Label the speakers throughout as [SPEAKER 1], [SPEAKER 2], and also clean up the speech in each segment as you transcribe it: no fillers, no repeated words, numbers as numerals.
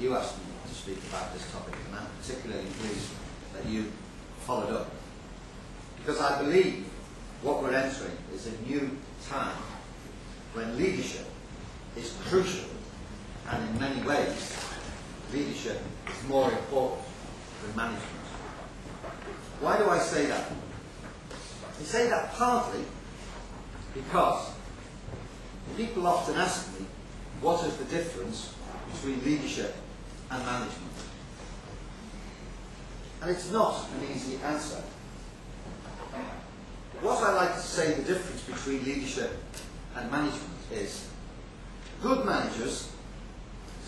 [SPEAKER 1] that you asked me to speak about this topic, and I'm particularly pleased that you followed up. Because I believe what we're entering is a new time when leadership is crucial, and in many ways, leadership is more important than management. Why do I say that? I say that partly because people often ask me, what is the difference between leadership and management? And it's not an easy answer. What I like to say the difference between leadership and management is, good managers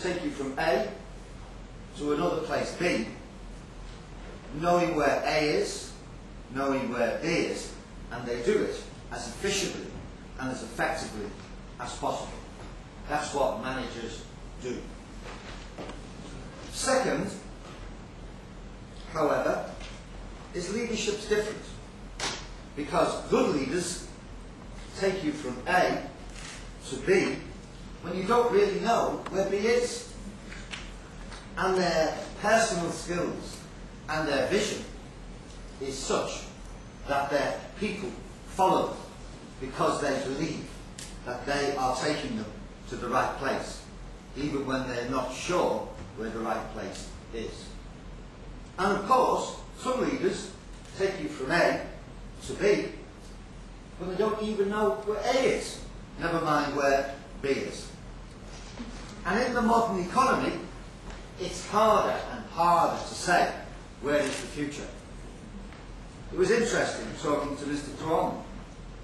[SPEAKER 1] take you from A to another place, B, knowing where A is, knowing where B is, and they do it as efficiently and as effectively as possible. That's what managers do. Second, however, is leadership's different. Because good leaders take you from A to B when you don't really know where B is. And their personal skills and their vision is such that their people follow them because they believe that they are taking them to the right place, even when they're not sure where the right place is. And of course, some leaders take you from A to B when they don't even know where A is, never mind where B is. And in the modern economy, it's harder and harder to say where is the future. It was interesting talking to Mr. Tuong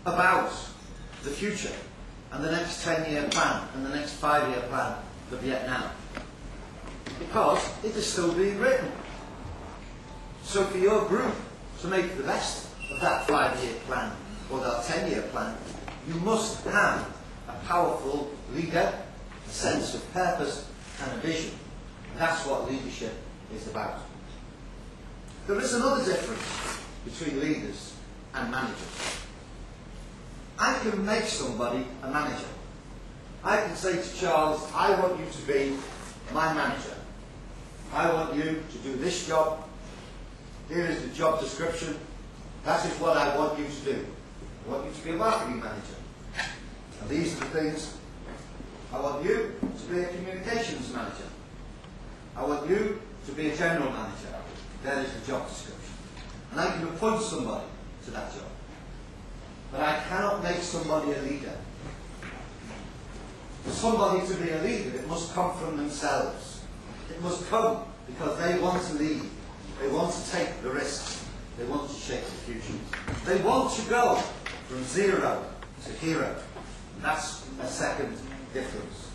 [SPEAKER 1] about the future and the next 10-year plan and the next 5-year plan for Vietnam, because it is still being written. So for your group to make the best of that 5-year plan or that 10-year plan, you must have a powerful leader, a sense of purpose and a vision. And that's what leadership is about. There is another difference between leaders and managers. I can make somebody a manager. I can say to Charles, I want you to be my manager. I want you to do this job. Here is the job description. That is what I want you to do. I want you to be a marketing manager. And these are the things. I want you to be a communications manager. I want you to be a general manager. That is the job description. And I can appoint somebody to that job. But I cannot make somebody a leader. For somebody to be a leader, it must come from themselves. It must come because they want to lead. They want to take the risks. They want to shape the future. They want to go from zero to hero. And that's a second difference.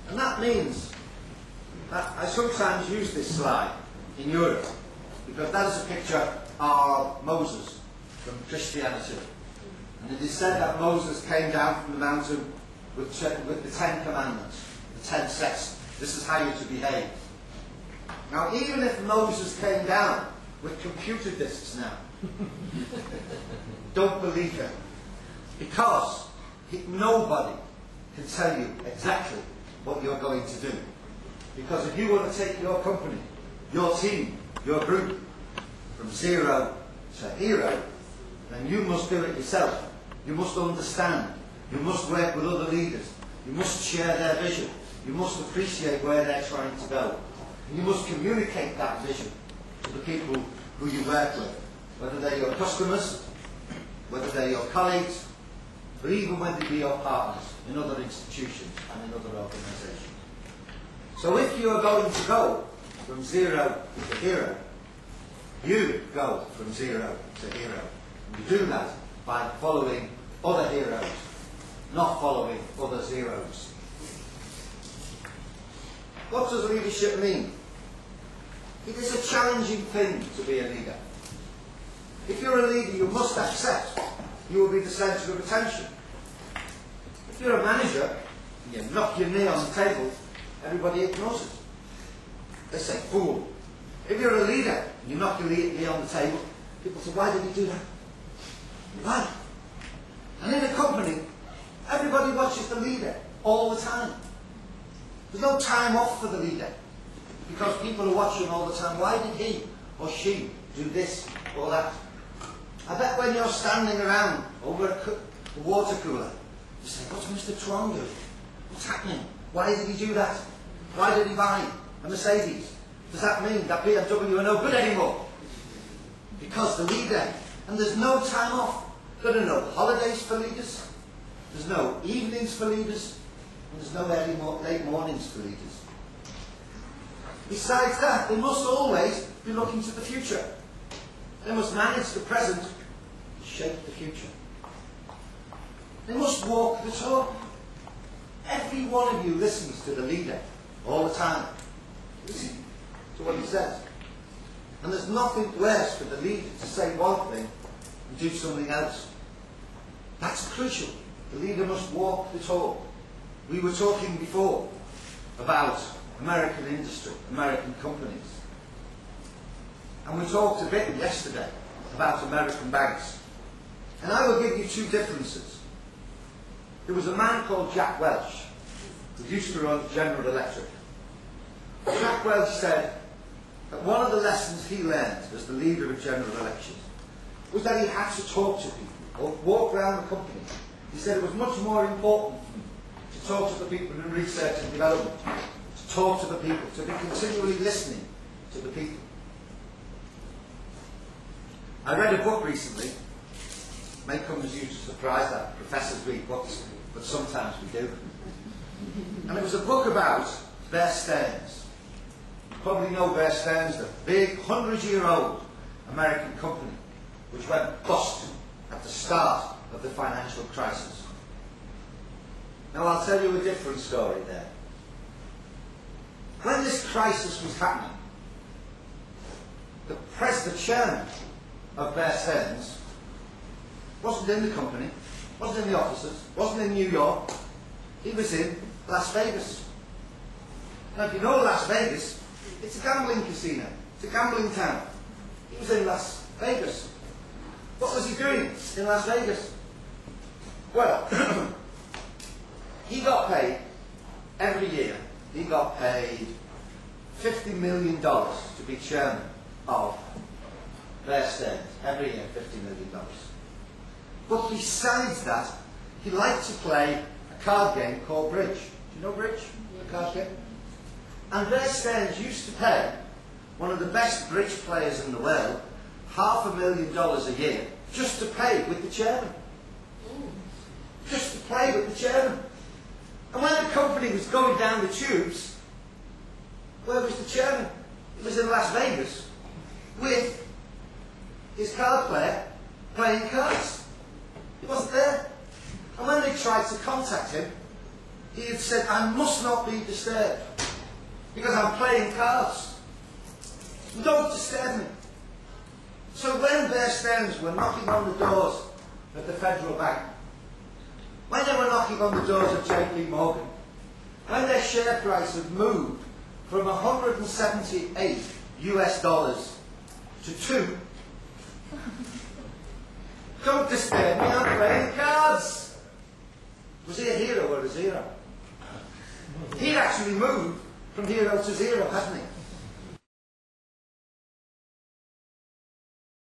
[SPEAKER 1] And that means that I sometimes use this slide in Europe because that is a picture of Moses from Christianity. And it is said that Moses came down from the mountain with the 10 Commandments, the 10 sets. This is how you're to behave. Now, even if Moses came down with computer disks now, don't believe him. Because nobody can tell you exactly what you're going to do. Because if you want to take your company, your team, your group, from zero to hero, then you must do it yourself. You must understand. You must work with other leaders. You must share their vision. You must appreciate where they're trying to go. And you must communicate that vision to the people who you work with, whether they're your customers, whether they're your colleagues, or even when they be your partners in other institutions and in other organisations. So if you are going to go from zero to hero, you go from zero to hero. You do that by following other heroes, not following other zeros. What does leadership mean? It is a challenging thing to be a leader. If you're a leader, you must accept you will be the centre of attention. If you're a manager, and you knock your knee on the table, everybody ignores it. They say, fool. If you're a leader, and you knock your knee on the table, people say, why did you do that? Why? And in a company, everybody watches the leader all the time. There's no time off for the leader, because people are watching all the time. Why did he or she do this or that? I bet when you're standing around over a water cooler, you say, what's Mr. Tuong doing? What's happening? Why did he do that? Why did he buy a Mercedes? Does that mean that BMW are no good anymore? Because the leader, and there's no time off. There are no holidays for leaders. There's no evenings for leaders. And there's no late mornings for leaders. Besides that, they must always be looking to the future. They must manage the present to shape the future. They must walk the talk. Every one of you listens to the leader all the time. Listen to what he says. And there's nothing worse for the leader to say one thing and do something else. That's crucial. The leader must walk the talk. We were talking before about American industry, American companies. And we talked a bit yesterday about American banks. And I will give you two differences. There was a man called Jack Welch, who used to run General Electric. Jack Welch said that one of the lessons he learned as the leader of General Electric was that he had to talk to people, or walk around the company. He said it was much more important to talk to the people in research and development, to talk to the people, to be continually listening to the people. I read a book recently. It may come as you to surprise that professors read books, but sometimes we do. And it was a book about Bear Stearns. You probably know Bear Stearns, the big 100-year-old American company which went bust at the start of the financial crisis. Now I'll tell you a different story there. When this crisis was happening, the chairman of Bear Stearns wasn't in the company, wasn't in the offices, wasn't in New York. He was in Las Vegas. Now if you know Las Vegas, it's a gambling casino. It's a gambling town. He was in Las Vegas. What was he doing in Las Vegas? Well, he got paid every year. He got paid $50 million to be chairman of Bear Stearns. Every year, $50 million. But besides that, he liked to play a card game called Bridge. Do you know Bridge? The card game? And Bear Stearns used to pay one of the best bridge players in the world $500,000 a year just to play with the chairman. Just to play with the chairman. And when the company was going down the tubes, where was the chairman? He was in Las Vegas with his card player playing cards. He wasn't there. And when they tried to contact him, he had said, I must not be disturbed because I'm playing cards. Don't disturb me. So when Bear Stearns were knocking on the doors of the Federal Bank, when they were knocking on the doors of JP Morgan, when their share price had moved from 178 US dollars to 2, don't disturb me, I'm playing cards. Was he a hero or a zero? He'd actually moved from hero to zero, hasn't he?